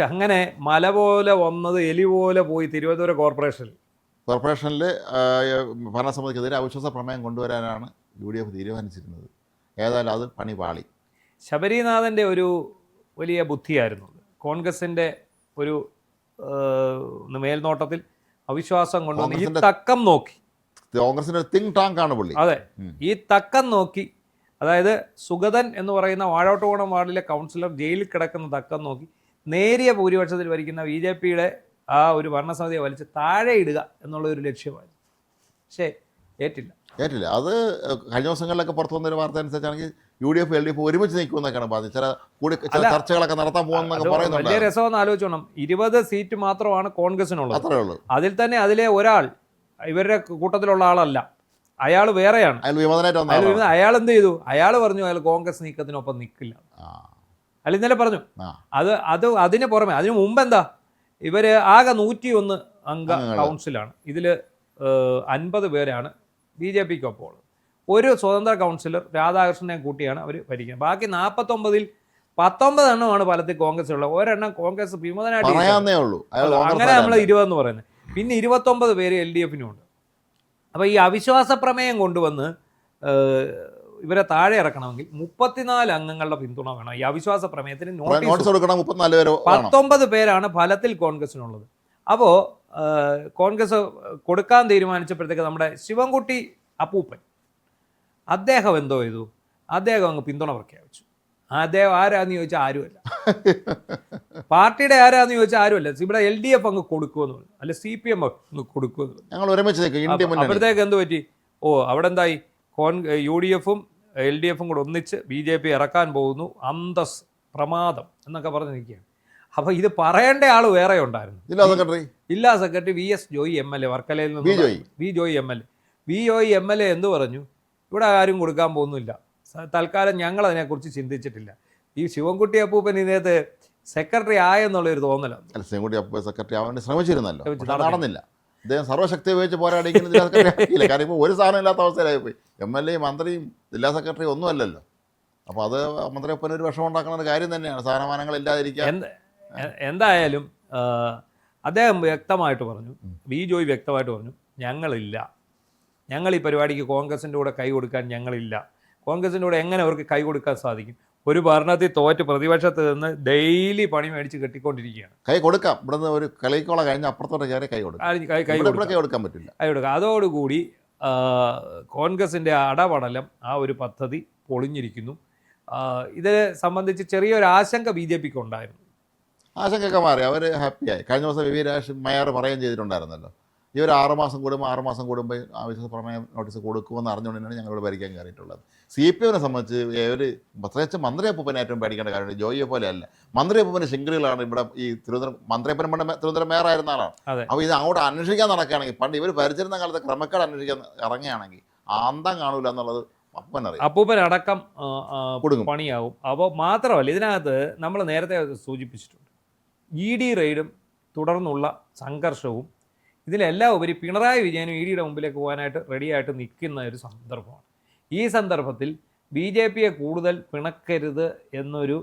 അങ്ങനെ മല പോലെ വന്നത് എലി പോലെ പോയി തിരുവനന്തപുരം കോർപ്പറേഷനിൽ ഭരണസമിതിക്കെതിരെ അവിശ്വാസ പ്രമേയം കൊണ്ടുവരാനാണ് UDF തീരുമാനിച്ചിരുന്നത്. ഏതായാലും അത് പണി പാളി. ശബരിനാഥൻ്റെ ഒരു വലിയ ബുദ്ധിയായിരുന്നു. കോൺഗ്രസിൻ്റെ ഒരു മേൽനോട്ടത്തിൽ അവിശ്വാസം കൊണ്ടുവന്ന് ഈ തക്കം നോക്കി, കോൺഗ്രസിൻ്റെ തിങ്ക് ടാങ്ക് ആണ് പുള്ളി. അതെ, ഈ തക്കം നോക്കി, അതായത് സുഗതൻ എന്ന് പറയുന്ന വാഴോട്ടുകോണം വാർഡിലെ കൗൺസിലർ ജയിലിൽ കിടക്കുന്ന തക്കം നോക്കി നേരിയ ഭൂരിപക്ഷത്തിൽ ഭരിക്കുന്ന BJPയുടെ ആ ഒരു ഭരണസമിതിയെ വലിച്ച് താഴെ ഇടുക എന്നുള്ള ഒരു ലക്ഷ്യമായിരുന്നു. പക്ഷേ ഏറ്റില്ല. അത് കഴിഞ്ഞ ദിവസങ്ങളിലൊക്കെ പുറത്തു വന്നൊരു വാർത്ത അനുസരിച്ചാണെങ്കിൽ UDF LDF ഒരുമിച്ച് നിൽക്കുമെന്നൊക്കെയാണ് പറഞ്ഞത്. ചില ചർച്ചകളൊക്കെ നടത്താൻ പോകുന്നൊക്കെ പറയുന്നുണ്ട്. വലിയ രസമെന്ന് ആലോചിച്ചോണം. 20 സീറ്റ് മാത്രമാണ് കോൺഗ്രസിനുള്ളത്. അത്രേ ഉള്ളൂ. അതിലെ ഒരാൾ ഇവരുടെ കൂട്ടത്തിലുള്ള ആളല്ല, അയാൾ വേറെയാണ്. അയാൾ എന്ത് ചെയ്തു? അയാൾ പറഞ്ഞു അയാൾ കോൺഗ്രസ് നീക്കത്തിനൊപ്പം നിൽക്കില്ല. അയാൾ ഇന്നലെ പറഞ്ഞു. അതിന് പുറമെ അതിനു മുമ്പ് എന്താ, ഇവർ ആകെ 101 അംഗ കൗൺസിലാണ്. ഇതിൽ 50 പേരാണ് BJPക്കൊപ്പം ഉള്ളത്. ഒരു സ്വതന്ത്ര കൗൺസിലർ രാധാകൃഷ്ണനെ കൂട്ടിയാണ് അവർ ഭരിക്കുന്നത്. ബാക്കി 49-ൽ 19 എണ്ണമാണ് ഫലത്തിൽ കോൺഗ്രസിലുള്ള. ഒരെണ്ണം കോൺഗ്രസ് വിമതനായിട്ട്, അങ്ങനെ നമ്മൾ 20 എന്ന് പറയുന്നത്. പിന്നെ 29 പേര് LDFനും ഉണ്ട്. അപ്പോൾ ഈ അവിശ്വാസ പ്രമേയം കൊണ്ടുവന്ന് ഇവരെ താഴെ ഇറക്കണമെങ്കിൽ 34 അംഗങ്ങളുടെ പിന്തുണ വേണം. ഈ അവിശ്വാസ പ്രമേയത്തിന് നോട്ടീസ് കൊടുക്കണം. 19 പേരാണ് ഫലത്തിൽ കോൺഗ്രസിനുള്ളത്. അപ്പോൾ കോൺഗ്രസ് കൊടുക്കാൻ തീരുമാനിച്ചപ്പോഴത്തേക്ക് നമ്മുടെ ശിവൻകുട്ടി അപ്പൂപ്പൻ അദ്ദേഹം എന്തോ ചെയ്തു, അദ്ദേഹം അങ്ങ് പിന്തുണ പ്രഖ്യാപിച്ചു. അദ്ദേഹം ആരാന്ന് ചോദിച്ചാൽ ആരുമല്ല, പാർട്ടിയുടെ ആരാന്ന് ചോദിച്ചാൽ ആരുമല്ല, ഇവിടെ LDF അങ്ങ് കൊടുക്കുമെന്ന് പറഞ്ഞു, അല്ലെ CPM അങ്ങ് കൊടുക്കുമെന്ന് പറഞ്ഞു. അപ്പോഴത്തേക്ക് എന്ത് പറ്റി? അവിടെ എന്തായി, UDFും LDFും കൂടെ ഒന്നിച്ച് BJP ഇറക്കാൻ പോകുന്നു, അന്തസ് പ്രമാദം എന്നൊക്കെ പറഞ്ഞ് നിൽക്കുകയാണ്. അപ്പോൾ ഇത് പറയേണ്ട ആൾ വേറെ ഉണ്ടായിരുന്നു. ജില്ലാ സെക്രട്ടറി VS ജോയി MLA, വർക്കലയിൽ നിന്ന് ജോയി MLA എന്ത് പറഞ്ഞു? ഇവിടെ ആരും കൊടുക്കാൻ പോകുന്നില്ല, തൽക്കാലം ഞങ്ങൾ അതിനെക്കുറിച്ച് ചിന്തിച്ചിട്ടില്ല. ഈ ശിവൻകുട്ടി അപ്പൂപ്പൻ ഇതിനകത്ത് സെക്രട്ടറി ആയെന്നുള്ളൊരു തോന്നലാണ്. ശിവൻകുട്ടി അപ്പൂപ്പൻ സെക്രട്ടറി ആവാൻ ശ്രമിച്ചിരുന്നല്ലോ, നടന്നില്ല. അദ്ദേഹം സർവ്വശക്തി ഉപയോഗിച്ച് പോരാടിയിരിക്കുന്ന കാരണം ഇപ്പോൾ ഒരു സാധനം ഇല്ലാത്ത അവസ്ഥയിലായി പോയി. MLA മന്ത്രിയും ജില്ലാ സെക്രട്ടറി ഒന്നും അല്ലല്ലോ. അപ്പോൾ അത് മന്ത്രിയൊപ്പന ഒരു വിഷമം ഉണ്ടാക്കുന്ന കാര്യം തന്നെയാണ്, സ്ഥാനമാനങ്ങൾ ഇല്ലാതിരിക്കുക. എന്തായാലും അദ്ദേഹം വ്യക്തമായിട്ട് പറഞ്ഞു, ജോയി വ്യക്തമായിട്ട് പറഞ്ഞു, ഞങ്ങൾ ഈ പരിപാടിക്ക് കോൺഗ്രസിൻ്റെ കൂടെ കൈ കൊടുക്കാൻ ഞങ്ങളില്ല. കോൺഗ്രസിൻ്റെ കൂടെ എങ്ങനെ അവർക്ക് കൈ കൊടുക്കാൻ സാധിക്കും? ഒരു ഭരണത്തിൽ തോറ്റ് പ്രതിപക്ഷത്ത് നിന്ന് ഡെയിലി പണി മേടിച്ച് കെട്ടിക്കൊണ്ടിരിക്കുകയാണ്. കൈ കൊടുക്കാം, ഇവിടുന്ന് ഒരു കളിക്കോള കഴിഞ്ഞ് അപ്പുറത്തോട്ട് കയറി കൈ കൊടുക്കാൻ പറ്റില്ല. അതോടുകൂടി കോൺഗ്രസിൻ്റെ അടപടലം ആ ഒരു പദ്ധതി പൊളിഞ്ഞിരിക്കുന്നു. ഇത് സംബന്ധിച്ച് ചെറിയൊരു ആശങ്ക BJPക്ക് ഉണ്ടായിരുന്നു. ആശങ്കയൊക്കെ മാറി, അവർ ഹാപ്പിയായി. കഴിഞ്ഞ ദിവസം VV രാജേഷ് മേയർ പറയുകയും ചെയ്തിട്ടുണ്ടായിരുന്നല്ലോ, ഈ ഒരു 6 മാസം കൂടുമ്പോൾ അവിശ്വാസ പ്രമേയ നോട്ടീസ് കൊടുക്കുമെന്ന് അറിഞ്ഞുകൊണ്ടാണ് ഞങ്ങളിവിടെ ഭരിക്കാൻ കയറിയിട്ടുള്ളത്. CPMനെ സംബന്ധിച്ച് ഒരു പ്രത്യേകിച്ച് മന്ത്രി അപ്പൂപ്പനെ ഏറ്റവും പേടിക്കേണ്ട കാര്യമുണ്ട്. ജോയിയെ പോലെ അല്ല, മന്ത്രി അപ്പൂപ്പൻ്റെ ശൃംഖലകളാണ് ഇവിടെ. ഈ മന്ത്രി അപ്പൻ പണ്ട് തിരുവനന്തപുരം മേയർ ആയിരുന്ന ആളാണ്. അപ്പോൾ ഇത് അങ്ങോട്ട് അന്വേഷിക്കാൻ നടക്കുകയാണെങ്കിൽ, പണ്ട് ഇവർ ഭരിച്ചിരുന്ന കാലത്ത് ക്രമക്കേട് അന്വേഷിക്കാൻ ഇറങ്ങുകയാണെങ്കിൽ ആന്തം കാണൂല എന്നുള്ളത് അപ്പൂപ്പനടക്കം പണിയാവും. അപ്പോൾ മാത്രമല്ല, ഇതിനകത്ത് നമ്മൾ നേരത്തെ സൂചിപ്പിച്ചിട്ടുണ്ട്, ED റെയ്ഡും തുടർന്നുള്ള സംഘർഷവും, ഇതിലെല്ലാം ഉപരി പിണറായി വിജയനും EDയുടെ മുമ്പിലേക്ക് പോകാനായിട്ട് റെഡിയായിട്ട് നിൽക്കുന്ന ഒരു സന്ദർഭമാണ്. ഈ സന്ദർഭത്തിൽ BJPയെ കൂടുതൽ പിണക്കരുത് എന്നൊരു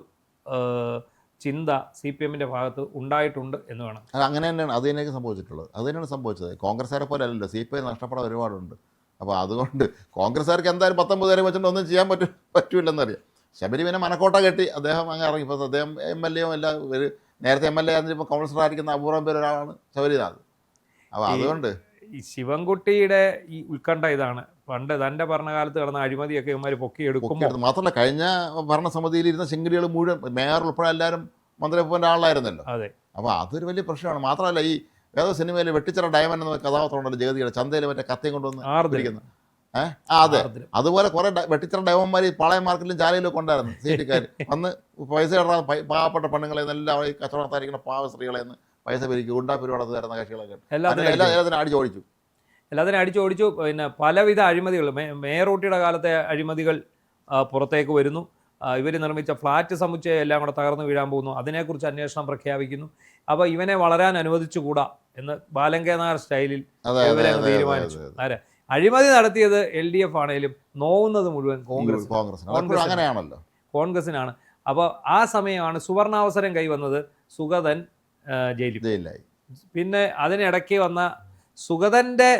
ചിന്ത CPMൻ്റെ ഭാഗത്ത് ഉണ്ടായിട്ടുണ്ട് എന്ന് വേണം. അങ്ങനെ തന്നെയാണ് അത് തന്നെയാണ് സംഭവിച്ചത്. കോൺഗ്രസ്സുകാരെ പോലെ അല്ലല്ലോ, CPM നഷ്ടപ്പെടാൻ ഒരുപാടുണ്ട്. അപ്പോൾ അതുകൊണ്ട് കോൺഗ്രസ്സുകാർക്ക് എന്തായാലും 19 പേരെ വെച്ചിട്ട് ഒന്നും ചെയ്യാൻ പറ്റൂലെന്നറിയാം. ശബരി പിന്നെ മനക്കോട്ട കെട്ടി അദ്ദേഹം അങ്ങ് ഇറങ്ങി. ഇപ്പോൾ അദ്ദേഹം MLA അല്ല, ഒരു നേരത്തെ MLA ആയിരുന്നിപ്പോൾ കൗൺസിലർ ആയിരിക്കുന്ന അപൂർവം പേരൊരാളാണ് ശബരിനാഥ്. അപ്പോൾ അതുകൊണ്ട് ഈ ശിവൻകുട്ടിയുടെ ഈ ഉത്കണ്ഠ ഇതാണ്, പണ്ട് തൻ്റെ ഭരണകാലത്ത് കിടന്ന അഴിമതിയൊക്കെ ഇവന്മാർ പൊക്കിയെടുക്കുമ്പോൾ. മാത്രമല്ല, കഴിഞ്ഞ ഭരണസമിതിയിൽ ഇരുന്ന ശിങ്കിടികൾ മുഴുവൻ മേയർ ഉൾപ്പെടെ എല്ലാവരും മന്ത്രി അപ്പൂപ്പൻ്റെ ആളായിരുന്നല്ലോ. അതെ, അപ്പോൾ അതൊരു വലിയ പ്രശ്നമാണ്. മാത്രമല്ല, ഈ ഏതോ സിനിമയിൽ വെട്ടിച്ചിറ ഡയമണ്ട് എന്ന കഥാപാത്രമുണ്ടല്ലോ, ജഗതിയുടെ ചന്തയിൽ മറ്റേ കത്തയും കൊണ്ടുവന്ന് പിടിക്കുന്നത്. അതെ, അതുപോലെ കുറേ വെട്ടിച്ചിറ ഡയമന്മാർ ഈ പാളയം മാർക്കറ്റിലും ചാലയിലും കൊണ്ടായിരുന്നു. സീറ്റുകാർ വന്ന് പൈസ ഇടാൻ പാവപ്പെട്ട പെണ്ണുങ്ങളെ എല്ലാം കച്ചവടത്തായിരിക്കുന്ന പാവ സ്ത്രീകളെ പൈസ പിരിക്കും, ഗുണ്ടാപ്പിരിവാടത്ത് തരുന്ന കക്ഷികളൊക്കെ എല്ലാത്തിനും അടിച്ചോടിച്ചു. പിന്നെ പലവിധ അഴിമതികൾ, മേയറൂട്ടിയുടെ കാലത്തെ അഴിമതികൾ പുറത്തേക്ക് വരുന്നു. ഇവർ നിർമ്മിച്ച ഫ്ലാറ്റ് സമുച്ചയം എല്ലാം കൂടെ തകർന്നു വീഴാൻ പോകുന്നു. അതിനെക്കുറിച്ച് അന്വേഷണം പ്രഖ്യാപിക്കുന്നു. അപ്പോൾ ഇവനെ വളരാൻ അനുവദിച്ചുകൂടാ എന്ന് ബാലങ്കേ നായർ സ്റ്റൈലിൽ ഇവരെ തീരുമാനിച്ചു. അഴിമതി നടത്തിയത് LDF ആണെങ്കിലും നോവുന്നത് മുഴുവൻ കോൺഗ്രസിനാണ്. അപ്പോൾ ആ സമയമാണ് സുവർണാവസരം കൈവന്നത്. സുഗതൻ ജയിലിലായി. ജയിലിലായി. പിന്നെ അതിനിടയ്ക്ക് വന്ന സുഗതൻ്റെ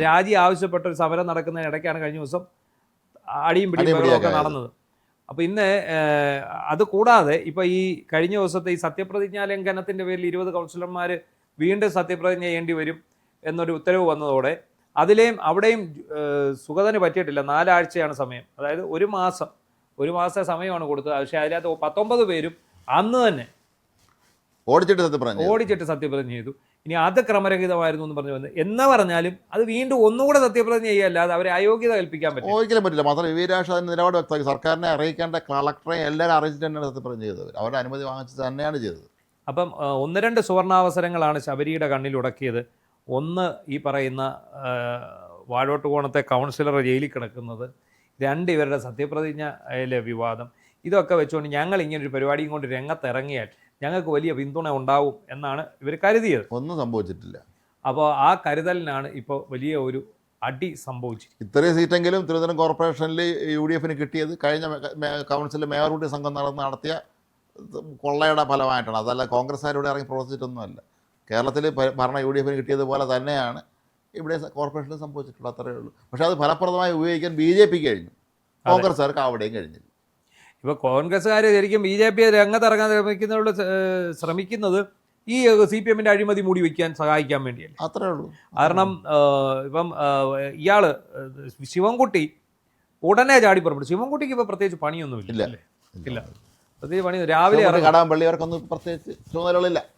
രാജി ആവശ്യപ്പെട്ട ഒരു സമരം നടക്കുന്നതിനിടയ്ക്കാണ് കഴിഞ്ഞ ദിവസം അടിയും പിടിയൊക്കെ നടന്നത്. അപ്പോൾ ഇന്ന് അത് കൂടാതെ ഇപ്പോൾ ഈ കഴിഞ്ഞ ദിവസത്തെ ഈ സത്യപ്രതിജ്ഞാ ലംഘനത്തിൻ്റെ പേരിൽ 20 കൗൺസിലർമാർ വീണ്ടും സത്യപ്രതിജ്ഞ ചെയ്യേണ്ടി വരും എന്നൊരു ഉത്തരവ് വന്നതോടെ അവിടെയും സുഗതന് പറ്റിയിട്ടില്ല. 4 ആഴ്ചയാണ് സമയം, അതായത് ഒരു മാസത്തെ സമയമാണ് കൊടുത്തത്. പക്ഷേ അതിനകത്ത് 19 പേരും അന്ന് തന്നെ ഓടിച്ചിട്ട് സത്യപ്രതിജ്ഞ ചെയ്തു. ഇനി അത് ക്രമരഹിതമായിരുന്നു എന്ന് പറഞ്ഞു വന്നത് എന്ന് പറഞ്ഞാലും അത് വീണ്ടും ഒന്നുകൂടെ സത്യപ്രതിജ്ഞ ചെയ്യല്ലാതെ അവരെ അയോഗ്യത കൽപ്പിക്കാൻ ഒരിക്കലും പറ്റില്ല. മാത്രമല്ല വിവരാശ അതിന് നിലപാട് വ്യക്തമാക്കി. സർക്കാരിനെ അറിയിക്കേണ്ട കളക്ടറെ എല്ലാവരും അറിയിച്ചിട്ട് തന്നെയാണ് സത്യപ്രതിജ്ഞ ചെയ്തത്. അവരുടെ അനുമതി വാങ്ങിച്ചിട്ട് തന്നെയാണ് ചെയ്തത്. അപ്പം 1-2 സുവർണാവസരങ്ങളാണ് ശബരിയുടെ കണ്ണിലുടക്കിയത്. ഒന്ന്, ഈ പറയുന്ന വാഴോട്ടുകോണത്തെ കൗൺസിലർ ജയിലിൽ കിടക്കുന്നത്. 2, ഇവരുടെ സത്യപ്രതിജ്ഞയിലെ വിവാദം. ഇതൊക്കെ വെച്ചുകൊണ്ട് ഞങ്ങൾ ഇങ്ങനൊരു പരിപാടിയും കൊണ്ട് രംഗത്തിറങ്ങിയാൽ ഞങ്ങൾക്ക് വലിയ പിന്തുണ ഉണ്ടാവും എന്നാണ് ഇവർ കരുതിയത്. ഒന്നും സംഭവിച്ചിട്ടില്ല. അപ്പോൾ ആ കരുതലിനാണ് ഇപ്പോൾ വലിയ ഒരു അടി സംഭവിച്ചിരിക്കുന്നത്. ഇത്രയും സീറ്റെങ്കിലും തിരുവനന്തപുരം കോർപ്പറേഷനിൽ UDF കിട്ടിയത് കഴിഞ്ഞ കൗൺസിലിൽ മേയർ കൂട്ടി സംഘം നടത്തിയ കൊള്ളയുടെ ഫലമായിട്ടാണ്. അതല്ല കോൺഗ്രസ്സുകാരോട് ഇറങ്ങി പ്രവർത്തിച്ചിട്ടൊന്നുമല്ല. കേരളത്തിൽ ഭരണ UDF കിട്ടിയതുപോലെ തന്നെയാണ് ഇവിടെ കോർപ്പറേഷനിൽ സംഭവിച്ചിട്ടുള്ളത്. അത്രയേ ഉള്ളൂ. പക്ഷേ അത് ഫലപ്രദമായി ഉപയോഗിക്കാൻ BJP കഴിഞ്ഞു, കോൺഗ്രസ്സുകാർക്ക് അവിടെയും കഴിഞ്ഞില്ല. ഇപ്പോൾ കോൺഗ്രസ്സുകാർ ശരിക്കും BJP രംഗത്തിറങ്ങാൻ ശ്രമിക്കുന്നത് ഈ CPM-ൻ്റെ അഴിമതി മൂടി വയ്ക്കാൻ സഹായിക്കാൻ വേണ്ടിയല്ല. അത്രേ ഉള്ളൂ. കാരണം ഇപ്പം ഇയാള് ശിവൻകുട്ടി ഉടനെ ചാടി പുറപ്പെട്ടു. ശിവൻകുട്ടിക്ക് ഇപ്പോൾ പ്രത്യേകിച്ച് പണിയൊന്നുമില്ല. ഇല്ല, പ്രത്യേകിച്ച് പണി. രാവിലെ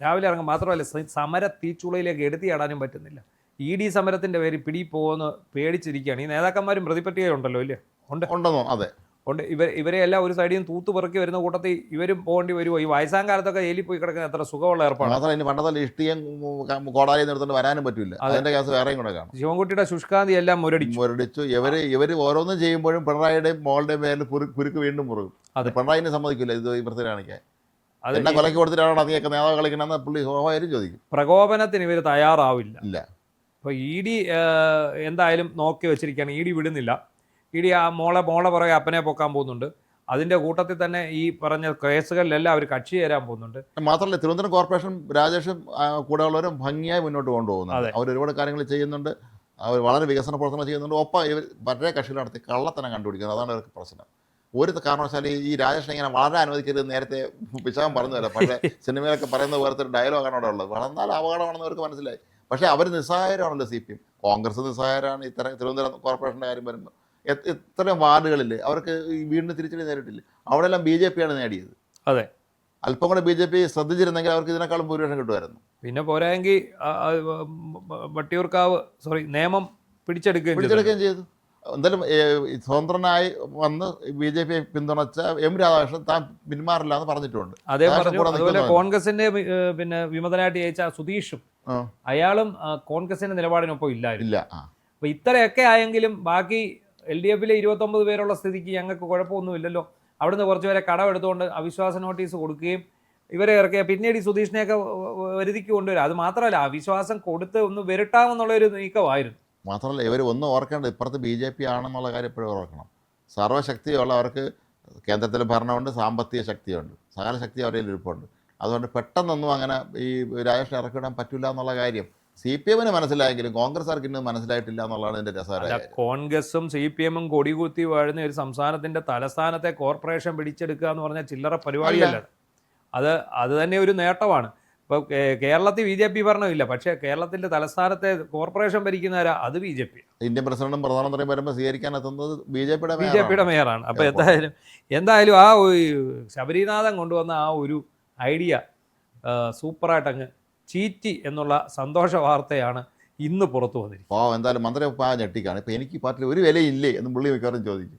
രാവിലെ ഇറങ്ങും. മാത്രമല്ല സമര തീച്ചുളയിലേക്ക് എടുത്തിയാടാനും പറ്റുന്നില്ല. ED സമരത്തിൻ്റെ പേര് പിടി പോകുമെന്ന് പേടിച്ചിരിക്കുകയാണ്. ഈ നേതാക്കന്മാരും പ്രതിപട്ടികയുണ്ടല്ലോ, ഇല്ലേ? ഉണ്ടെന്നോ? അതെ ഉണ്ട്. ഇവരെ എല്ലാം ഒരു സൈഡിൽ നിന്ന് തൂത്ത് പെറുക്കി വരുന്ന കൂട്ടത്തിൽ ഇവരും പോകേണ്ടി വരുമോ? ഈ വയസ്സാം കാലത്തൊക്കെ ജയിലിൽ പോയി കിടക്കുന്ന എത്ര സുഖമുള്ള ഏർപ്പാട്. മാത്രമല്ല പണ്ടത്തെ ഇഷ്ടിയും കോടാലിയും നിർത്തുകൊണ്ട് വരാനും പറ്റില്ല. അതിന്റെ കേസ് വേറെയും കൂടെ കാണും. ശിവൻകുട്ടിയുടെ ശുഷ്കാന്തി എല്ലാം മുരടിച്ചു. ഇവർ ഓരോന്നും ചെയ്യുമ്പോഴും പിണറായിയുടെയും മോളുടെയും പേരിൽ കുരുക്ക് വീണ്ടും മുറുകും. അത് പിണറായിനെ സമ്മതിക്കില്ല ഇത് ഈ പ്രത്യേകം കാണിക്കാൻ. എന്നെ കൊലക്ക് കൊടുത്തിട്ടാണോ അതിയൊക്കെ നേതാവ് കളിക്കണമെന്ന് പുള്ളി സ്വാഭാവികം ചോദിക്കും. പ്രകോപനത്തിന് ഇവർ തയ്യാറാവില്ല. ഇല്ല. അപ്പോൾ ED എന്തായാലും നോക്കി വെച്ചിരിക്കുകയാണ്. ED വിടുന്നില്ല. ED ആ മോളെ പുറകെ അപ്പനെ പൊക്കാൻ പോകുന്നുണ്ട്. അതിൻ്റെ കൂട്ടത്തിൽ തന്നെ ഈ പറഞ്ഞ കേസുകളിലെല്ലാം അവർ കക്ഷി ചേരാൻ പോകുന്നുണ്ട്. മാത്രമല്ല തിരുവനന്തപുരം കോർപ്പറേഷൻ രാജേഷും കൂടെയുള്ളവരും ഭംഗിയായി മുന്നോട്ട് കൊണ്ടുപോകുന്നുണ്ട്. അവർ ഒരുപാട് കാര്യങ്ങൾ ചെയ്യുന്നുണ്ട്. അവർ വളരെ വികസന പ്രവർത്തനം ചെയ്യുന്നുണ്ട്. ഒപ്പം ഇവർ മറ്റേ കക്ഷികൾ നടത്തി കള്ളത്തനം കണ്ടുപിടിക്കുന്നത്. അതാണ് അവർക്ക് പ്രശ്നം. ഒരു കാരണവശാലും ഈ രാജേഷിനെ ഇങ്ങനെ വളരെ അനുവദിക്കരുത്. നേരത്തെ പിശാൻ പറഞ്ഞതല്ല, പക്ഷേ സിനിമയിലൊക്കെ പറയുന്ന പോലത്തെ ഒരു ഡയലോഗാണ് അവിടെ ഉള്ളത്. വളർന്നാൽ അപകടമാണെന്ന് അവർക്ക് മനസ്സിലായി. പക്ഷേ അവർ നിസ്സഹായരാണല്ലോ. CPM, കോൺഗ്രസ് നിസ്സഹായരാണ്. ഇത്തരം തിരുവനന്തപുരം കോർപ്പറേഷൻ്റെ കാര്യം വരുമ്പോൾ ഇത്രയും വാർഡുകളിൽ അവർക്ക് വീണ്ടും തിരിച്ചടി നേരിട്ടില്ല. അവിടെയെല്ലാം BJP ആണ് നേടിയത്. അതെ, അല്പം കൂടെ BJP ശ്രദ്ധിച്ചിരുന്നെങ്കിൽ അവർക്ക് ഇതിനേക്കാളും ഭൂരിപക്ഷം കിട്ടുമായിരുന്നു. പിന്നെ പോരായെങ്കിൽ നിയമം പിടിച്ചെടുക്കുകയും ചെയ്തു. എന്തായാലും സ്വതന്ത്രനായി വന്ന് BJP പിന്തുണച്ച M രാധാകൃഷ്ണൻ താൻ പിന്മാറില്ല എന്ന് പറഞ്ഞിട്ടുണ്ട്. അതുപോലെ കോൺഗ്രസിന്റെ പിന്നെ വിമതനായിട്ട് ജയിച്ച സുധീഷും അയാളും കോൺഗ്രസിന്റെ നിലപാടിനൊപ്പം ഇല്ലായിരുന്നു. അപ്പൊ ഇത്രയൊക്കെ ആയെങ്കിലും ബാക്കി LDF-ലെ 29 പേരുള്ള സ്ഥിതിക്ക് ഞങ്ങൾക്ക് കുഴപ്പമൊന്നുമില്ലല്ലോ. അവിടുന്ന് കുറച്ചുപേരെ കടമെടുത്തുകൊണ്ട് അവിശ്വാസ നോട്ടീസ് കൊടുക്കുകയും ഇവരെ ഇറക്കിയ പിന്നീട് ഈ സുധീഷിനെയൊക്കെ വരുതിക്ക് കൊണ്ടുവരും. അത് മാത്രമല്ല അവിശ്വാസം കൊടുത്ത് ഒന്ന് വരട്ടാമെന്നുള്ളൊരു നീക്കമായിരുന്നു. മാത്രമല്ല ഇവർ ഒന്നും ഓർക്കേണ്ടത് ഇപ്പുറത്ത് BJP ആണെന്നുള്ള കാര്യം എപ്പോഴും ഓർക്കണം. സർവ്വശക്തിയുള്ളവർക്ക് കേന്ദ്രത്തിൽ ഭരണമുണ്ട്, സാമ്പത്തിക ശക്തിയുണ്ട്, സകല ശക്തി അവരുടെ ഇരിപ്പുണ്ട്. അതുകൊണ്ട് പെട്ടെന്നൊന്നും അങ്ങനെ ഈ രാജേഷിനെ ഇറക്കിവിടാൻ പറ്റില്ല എന്നുള്ള കാര്യം CPM-ന് മനസ്സിലായെങ്കിലും കോൺഗ്രസ്സുകാർക്ക് ഇന്നും മനസ്സിലായിട്ടില്ല എന്നുള്ളതാണ് ഇതിൻ്റെ രസകരമായ. കോൺഗ്രസും CPM-ഉം കൊടികുത്തി വാഴുന്ന ഒരു സംസ്ഥാനത്തിൻ്റെ തലസ്ഥാനത്തെ കോർപ്പറേഷൻ പിടിച്ചെടുക്കുക എന്ന് പറഞ്ഞാൽ ചില്ലറ പരിപാടിയല്ല. അത് തന്നെ ഒരു നേട്ടമാണ്. ഇപ്പോൾ കേരളത്തിൽ BJP ഭരണമില്ല, പക്ഷേ കേരളത്തിൻ്റെ തലസ്ഥാനത്തെ കോർപ്പറേഷൻ ഭരിക്കുന്നവരാ അത് BJP. ഇന്ത്യൻ പ്രസിഡന്റും പ്രധാനമന്ത്രിയും വരുമ്പോൾ സ്വീകരിക്കാൻ എത്തുന്നത് BJP-യുടെ മേയറാണ്. അപ്പോൾ എന്തായാലും ആ ശബരിനാഥൻ കൊണ്ടുവന്ന ആ ഒരു ഐഡിയ സൂപ്പറായിട്ട് അങ്ങ് ചീറ്റി എന്നുള്ള സന്തോഷ വാർത്തയാണ് ഇന്ന് പുറത്തു വന്നിരിക്കുന്നത്. എന്തായാലും മന്ത്രി ഞെട്ടിക്കാണ്. ഇപ്പം എനിക്ക് പാർട്ടിയിൽ ഒരു വിലയില്ലേ എന്ന് പുള്ളി മിക്കവാറും ചോദിക്കും.